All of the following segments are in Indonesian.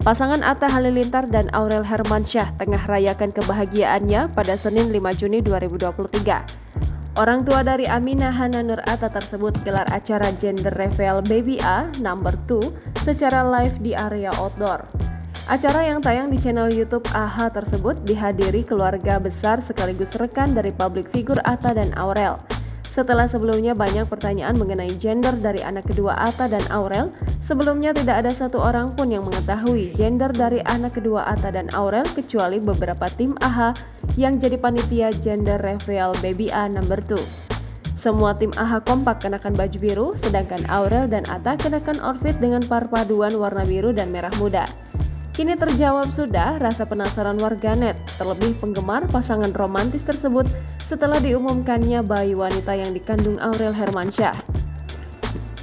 Pasangan Atta Halilintar dan Aurel Hermansyah tengah rayakan kebahagiaannya pada Senin 5 Juni 2023. Orang tua dari Aminah Hana Nur Atta tersebut gelar acara gender reveal Baby A number 2 secara live di area outdoor. Acara yang tayang di channel YouTube AHA tersebut dihadiri keluarga besar sekaligus rekan dari publik figur Atta dan Aurel. Setelah sebelumnya banyak pertanyaan mengenai gender dari anak kedua Atta dan Aurel, sebelumnya tidak ada satu orang pun yang mengetahui gender dari anak kedua Atta dan Aurel kecuali beberapa tim AHA yang jadi panitia gender reveal Baby A number 2. Semua tim AHA kompak kenakan baju biru, sedangkan Aurel dan Atta kenakan outfit dengan perpaduan warna biru dan merah muda. Kini terjawab sudah rasa penasaran warganet, terlebih penggemar pasangan romantis tersebut setelah diumumkannya bayi wanita yang dikandung Aurel Hermansyah.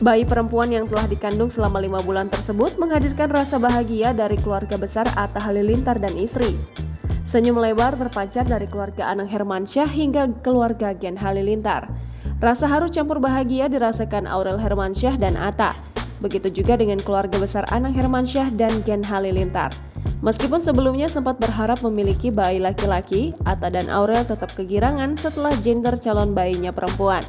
Bayi perempuan yang telah dikandung selama 5 bulan tersebut menghadirkan rasa bahagia dari keluarga besar Atta Halilintar dan istri. Senyum lebar terpancar dari keluarga Anang Hermansyah hingga keluarga Gen Halilintar. Rasa haru campur bahagia dirasakan Aurel Hermansyah dan Atta. Begitu juga dengan keluarga besar Anang Hermansyah dan Gen Halilintar. Meskipun sebelumnya sempat berharap memiliki bayi laki-laki, Atta dan Aurel tetap kegirangan setelah gender calon bayinya perempuan.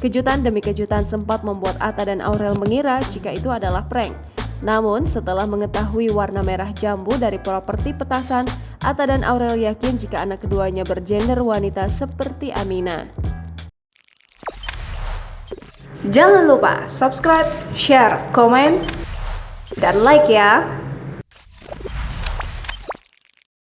Kejutan demi kejutan sempat membuat Atta dan Aurel mengira jika itu adalah prank. Namun setelah mengetahui warna merah jambu dari properti petasan, Atta dan Aurel yakin jika anak keduanya bergender wanita seperti Aminah. Jangan lupa subscribe, share, komen, dan like ya!